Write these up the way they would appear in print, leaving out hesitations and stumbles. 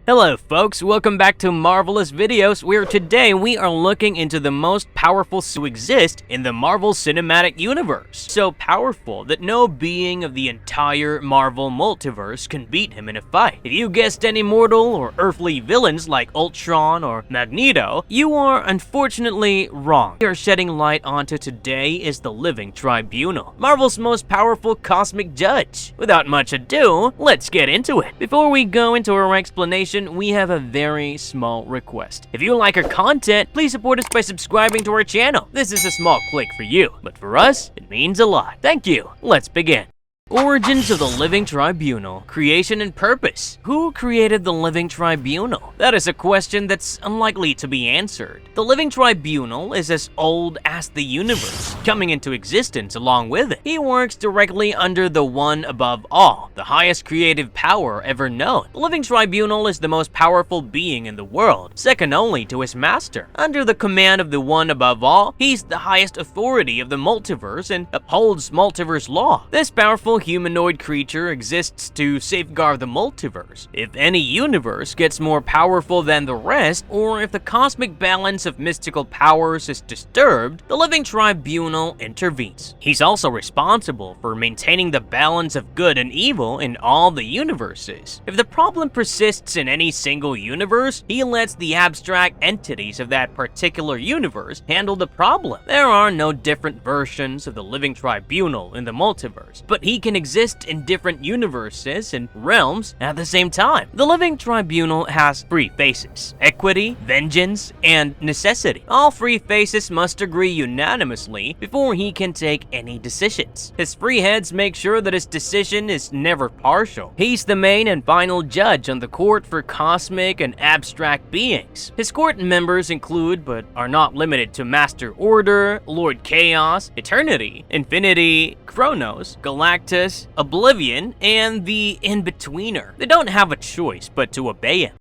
Hello folks, welcome back to Marvelous Videos, where today we are looking into the most powerful to exist in the Marvel Cinematic Universe. So powerful that no being of the entire Marvel Multiverse can beat him in a fight. If you guessed any mortal or earthly villains like Ultron or Magneto, you are unfortunately wrong. We are shedding light onto today is the Living Tribunal, Marvel's most powerful cosmic judge. Without much ado, let's get into it. Before we go into our explanation, we have a very small request. If you like our content, please support us by subscribing to our channel. This is a small click for you, but for us, it means a lot. Thank you. Let's begin. Origins of the Living Tribunal, creation and purpose. Who created the Living Tribunal? That is a question that's unlikely to be answered. The Living Tribunal is as old as the universe, coming into existence along with it. He works directly under the One Above All, the highest creative power ever known. The Living Tribunal is the most powerful being in the world, second only to his master. Under the command of the One Above All, he's the highest authority of the multiverse and upholds multiverse law. This powerful humanoid creature exists to safeguard the multiverse. If any universe gets more powerful than the rest, or if the cosmic balance of mystical powers is disturbed, the Living Tribunal intervenes. He's also responsible for maintaining the balance of good and evil in all the universes. If the problem persists in any single universe, he lets the abstract entities of that particular universe handle the problem. There are no different versions of the Living Tribunal in the multiverse, but he can exist in different universes and realms at the same time. The Living Tribunal has three faces: equity, vengeance, and necessity. All three faces must agree unanimously before he can take any decisions. His three heads make sure that his decision is never partial. He's the main and final judge on the court for cosmic and abstract beings. His court members include, but are not limited to, Master Order, Lord Chaos, Eternity, Infinity, Chronos, Galactus, Oblivion, and the In-Betweener. They don't have a choice but to obey him.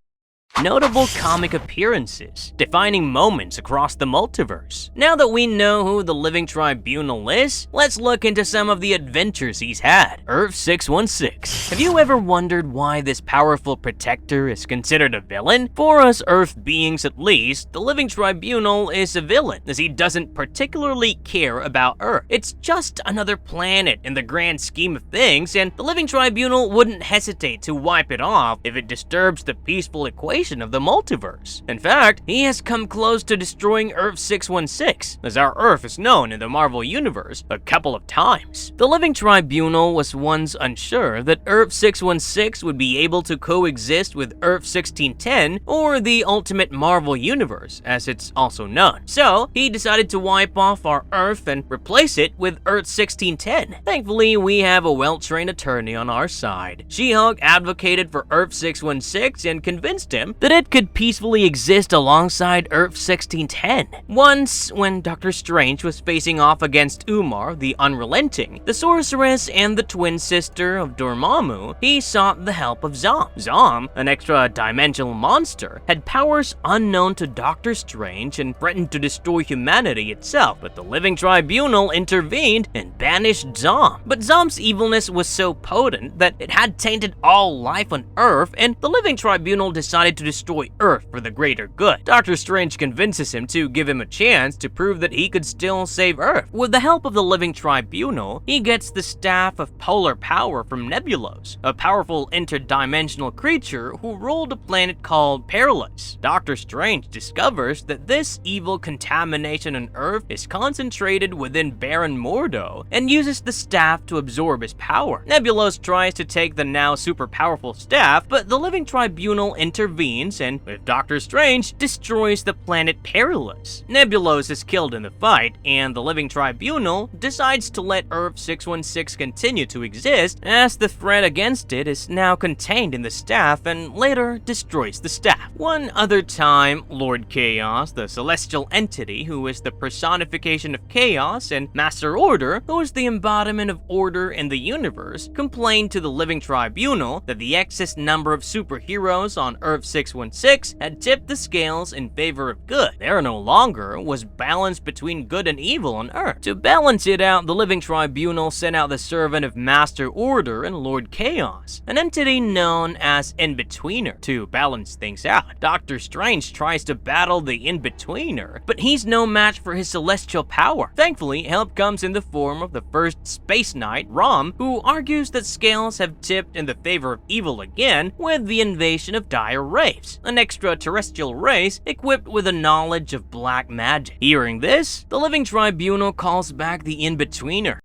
Notable comic appearances, defining moments across the multiverse. Now that we know who the Living Tribunal is, let's look into some of the adventures he's had. Earth 616. Have you ever wondered why this powerful protector is considered a villain? For us Earth beings at least, the Living Tribunal is a villain, as he doesn't particularly care about Earth. It's just another planet in the grand scheme of things, and the Living Tribunal wouldn't hesitate to wipe it off if it disturbs the peaceful equation of the multiverse. In fact, he has come close to destroying Earth 616, as our Earth is known in the Marvel Universe, a couple of times. The Living Tribunal was once unsure that Earth 616 would be able to coexist with Earth 1610, or the Ultimate Marvel Universe, as it's also known. So, he decided to wipe off our Earth and replace it with Earth 1610. Thankfully, we have a well-trained attorney on our side. She-Hulk advocated for Earth 616 and convinced him that it could peacefully exist alongside Earth 1610. Once, when Dr. Strange was facing off against Umar the Unrelenting, the sorceress and the twin sister of Dormammu, he sought the help of Zom. Zom, an extra-dimensional monster, had powers unknown to Dr. Strange and threatened to destroy humanity itself, but the Living Tribunal intervened and banished Zom. But Zom's evilness was so potent that it had tainted all life on Earth, and the Living Tribunal decided to destroy Earth for the greater good. Dr. Strange convinces him to give him a chance to prove that he could still save Earth. With the help of the Living Tribunal, he gets the Staff of Polar Power from Nebulos, a powerful interdimensional creature who ruled a planet called Perilous. Dr. Strange discovers that this evil contamination on Earth is concentrated within Baron Mordo and uses the staff to absorb his power. Nebulos tries to take the now super powerful staff, but the Living Tribunal intervenes and, with Doctor Strange, destroys the planet Perilous. Nebulos is killed in the fight, and the Living Tribunal decides to let Earth 616 continue to exist, as the threat against it is now contained in the staff, and later destroys the staff. One other time, Lord Chaos, the celestial entity who is the personification of chaos, and Master Order, who is the embodiment of order in the universe, complained to the Living Tribunal that the excess number of superheroes on Earth 616 had tipped the scales in favor of good. There no longer was balance between good and evil on Earth. To balance it out, the Living Tribunal sent out the servant of Master Order and Lord Chaos, an entity known as In-Betweener, to balance things out. Doctor Strange tries to battle the In-Betweener, but he's no match for his celestial power. Thankfully, help comes in the form of the first Space Knight, Rom, who argues that scales have tipped in the favor of evil again with the invasion of Dire Wraiths, an extraterrestrial race equipped with a knowledge of black magic. Hearing this, the Living Tribunal calls back the In-Betweener.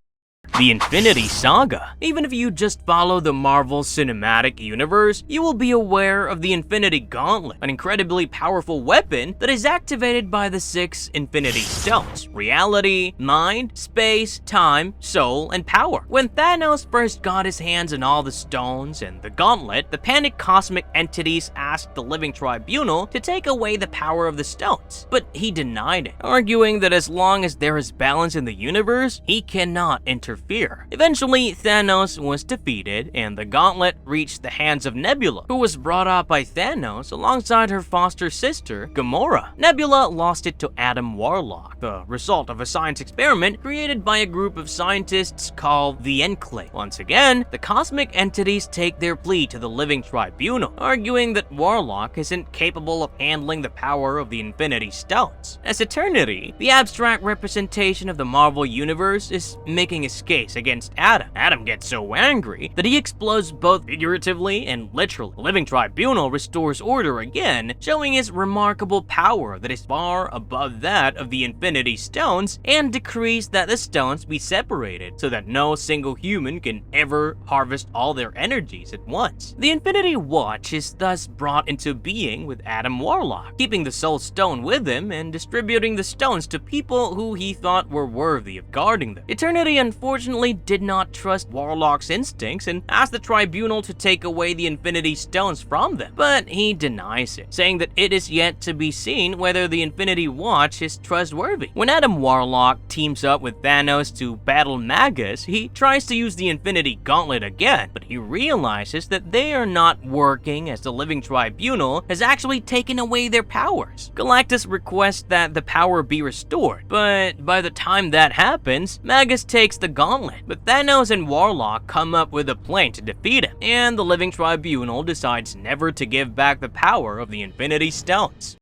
The Infinity Saga. Even if you just follow the Marvel Cinematic Universe, you will be aware of the Infinity Gauntlet, an incredibly powerful weapon that is activated by the 6 Infinity Stones: reality, mind, space, time, soul, and power. When Thanos first got his hands on all the stones and the gauntlet, the panicked cosmic entities asked the Living Tribunal to take away the power of the stones, but he denied it, arguing that as long as there is balance in the universe, he cannot interfere. Eventually, Thanos was defeated, and the gauntlet reached the hands of Nebula, who was brought up by Thanos alongside her foster sister, Gamora. Nebula lost it to Adam Warlock, the result of a science experiment created by a group of scientists called the Enclave. Once again, the cosmic entities take their plea to the Living Tribunal, arguing that Warlock isn't capable of handling the power of the Infinity Stones. As Eternity, the abstract representation of the Marvel Universe, is making a case against Adam. Adam gets so angry that he explodes both figuratively and literally. The Living Tribunal restores order again, showing his remarkable power that is far above that of the Infinity Stones, and decrees that the stones be separated so that no single human can ever harvest all their energies at once. The Infinity Watch is thus brought into being with Adam Warlock, keeping the Soul Stone with him and distributing the stones to people who he thought were worthy of guarding them. Eternity unfortunately did not trust Warlock's instincts and asked the Tribunal to take away the Infinity Stones from them, but he denies it, saying that it is yet to be seen whether the Infinity Watch is trustworthy. When Adam Warlock teams up with Thanos to battle Magus, he tries to use the Infinity Gauntlet again, but he realizes that they are not working as the Living Tribunal has actually taken away their powers. Galactus requests that the power be restored, but by the time that happens, Magus takes the gauntlet, but Thanos and Warlock come up with a plan to defeat him, and the Living Tribunal decides never to give back the power of the Infinity Stones.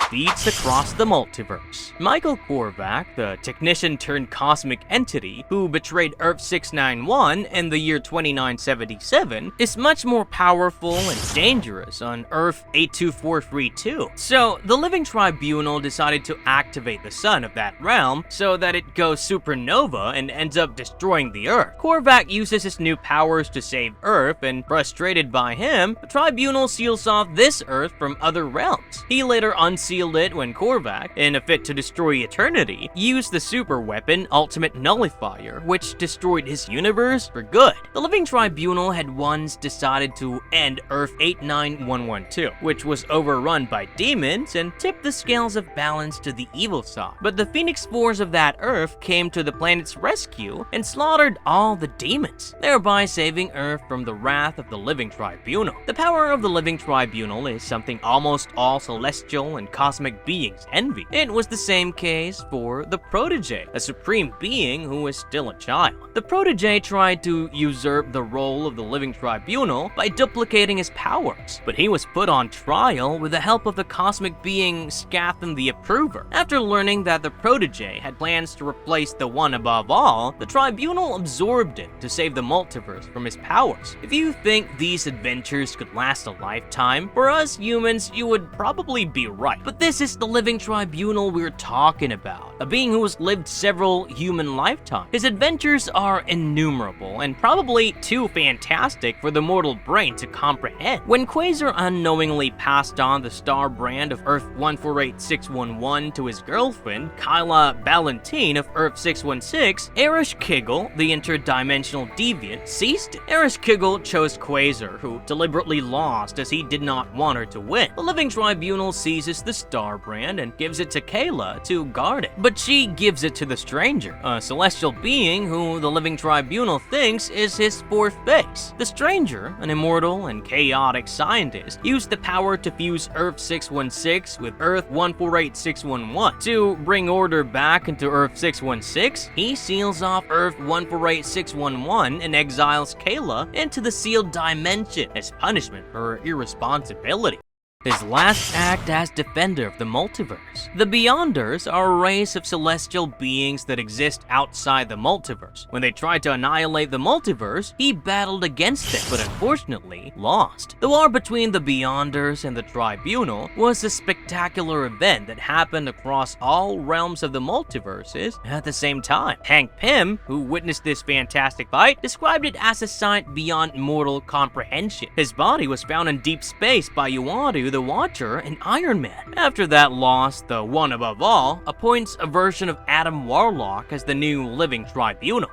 Feats across the multiverse. Michael Korvac, the technician-turned-cosmic entity who betrayed Earth-691 in the year 2977, is much more powerful and dangerous on Earth-82432. So, the Living Tribunal decided to activate the sun of that realm so that it goes supernova and ends up destroying the Earth. Korvac uses his new powers to save Earth, and frustrated by him, the Tribunal seals off this Earth from other realms. He later unsealed it when Korvac, in a fit to destroy Eternity, used the super weapon Ultimate Nullifier, which destroyed his universe for good. The Living Tribunal had once decided to end Earth 89112, which was overrun by demons, and tipped the scales of balance to the evil side. But the Phoenix Force of that Earth came to the planet's rescue and slaughtered all the demons, thereby saving Earth from the wrath of the Living Tribunal. The power of the Living Tribunal is something almost all celestial and cosmic beings envy. It was the same case for the Protege, a supreme being who was still a child. The Protege tried to usurp the role of the Living Tribunal by duplicating his powers, but he was put on trial with the help of the cosmic being Scathan the Approver. After learning that the Protege had plans to replace the One Above All, the Tribunal absorbed him to save the multiverse from his powers. If you think these adventures could last a lifetime, for us humans, you would probably be right. But this is the Living Tribunal we're talking about, a being who has lived several human lifetimes. His adventures are innumerable and probably too fantastic for the mortal brain to comprehend. When Quasar unknowingly passed on the star brand of Earth 148611 to his girlfriend, Kyla Ballantine of Earth 616, Erish Kiggle, the interdimensional deviant, seized it. Erish Kiggle chose Quasar, who deliberately lost as he did not want her to win. The Living Tribunal seizes the star brand and gives it to Kayla to guard it. But she gives it to the Stranger, a celestial being who the Living Tribunal thinks is his fourth face. The Stranger, an immortal and chaotic scientist, used the power to fuse Earth 616 with Earth 148611. To bring order back into Earth 616, he seals off Earth 148611 and exiles Kayla into the sealed dimension as punishment for her irresponsibility. His last act as defender of the multiverse. The Beyonders are a race of celestial beings that exist outside the multiverse. When they tried to annihilate the multiverse, he battled against it, but unfortunately lost. The war between the Beyonders and the Tribunal was a spectacular event that happened across all realms of the multiverses at the same time. Hank Pym, who witnessed this fantastic fight, described it as a sight beyond mortal comprehension. His body was found in deep space by Uadu, the Watcher, and Iron Man. After that loss, the One Above All appoints a version of Adam Warlock as the new Living Tribunal.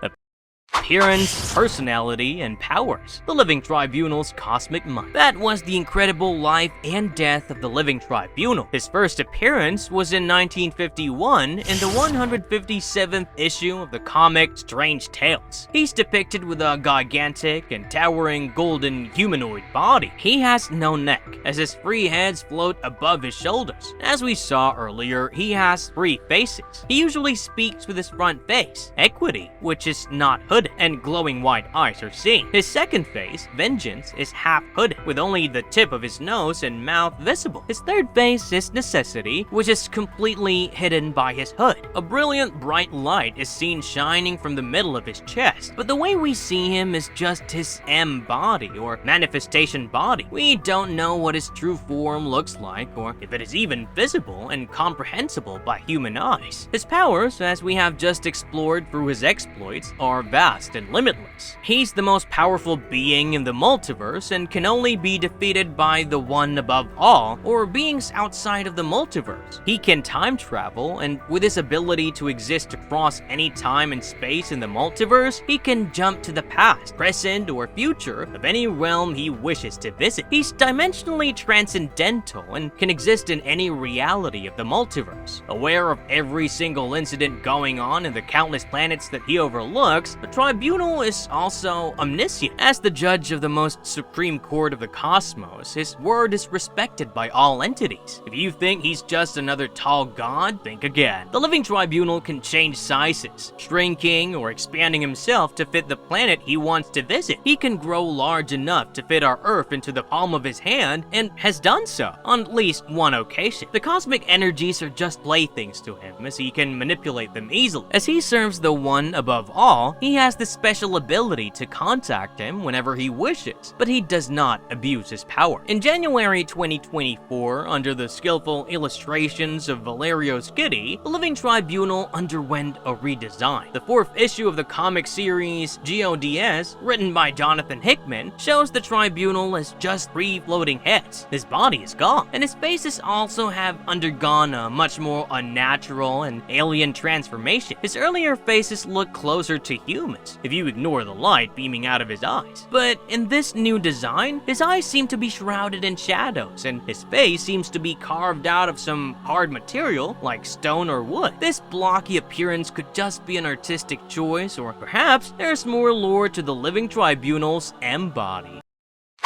Appearance, personality, and powers. The Living Tribunal's cosmic mind. That was the incredible life and death of the Living Tribunal. His first appearance was in 1951 in the 157th issue of the comic Strange Tales. He's depicted with a gigantic and towering golden humanoid body. He has no neck, as his three heads float above his shoulders. As we saw earlier, he has three faces. He usually speaks with his front face, Equity, which is not hooded, and glowing white eyes are seen. His second face, Vengeance, is half hooded, with only the tip of his nose and mouth visible. His third face is Necessity, which is completely hidden by his hood. A brilliant bright light is seen shining from the middle of his chest, but the way we see him is just his M body, or manifestation body. We don't know what his true form looks like, or if it is even visible and comprehensible by human eyes. His powers, as we have just explored through his exploits, are vast and limitless. He's the most powerful being in the multiverse and can only be defeated by the One Above All or beings outside of the multiverse. He can time travel, and with his ability to exist across any time and space in the multiverse, he can jump to the past, present, or future of any realm he wishes to visit. He's dimensionally transcendental and can exist in any reality of the multiverse. Aware of every single incident going on in the countless planets that he overlooks, the Tribunal is also omniscient. As the judge of the most supreme court of the cosmos, his word is respected by all entities. If you think he's just another tall god, think again. The Living Tribunal can change sizes, shrinking or expanding himself to fit the planet he wants to visit. He can grow large enough to fit our Earth into the palm of his hand, and has done so on at least one occasion. The cosmic energies are just playthings to him, as he can manipulate them easily. As he serves the One Above All, he has the special ability to contact him whenever he wishes, but he does not abuse his power. In January 2024, under the skillful illustrations of Valerio Schiti, the Living Tribunal underwent a redesign. The fourth issue of the comic series GODS, written by Jonathan Hickman, shows the Tribunal as just three floating heads. His body is gone, and his faces also have undergone a much more unnatural and alien transformation. His earlier faces look closer to humans, if you ignore the light beaming out of his eyes. But in this new design, his eyes seem to be shrouded in shadows, and his face seems to be carved out of some hard material like stone or wood. This blocky appearance could just be an artistic choice, or perhaps there's more lore to the Living Tribunal's M-body.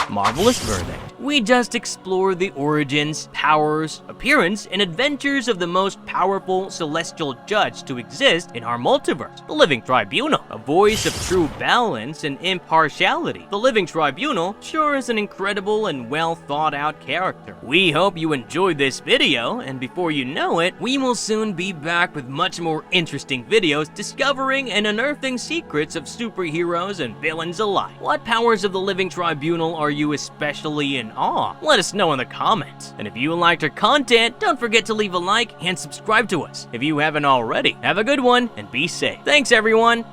Marvelous verdict. We just explored the origins, powers, appearance, and adventures of the most powerful celestial judge to exist in our multiverse, the Living Tribunal. A voice of true balance and impartiality. The Living Tribunal sure is an incredible and well thought out character. We hope you enjoyed this video, and before you know it, we will soon be back with much more interesting videos discovering and unearthing secrets of superheroes and villains alike. What powers of the Living Tribunal are you especially in awe? Let us know in the comments. And if you liked our content, don't forget to leave a like and subscribe to us if you haven't already. Have a good one and be safe. Thanks everyone.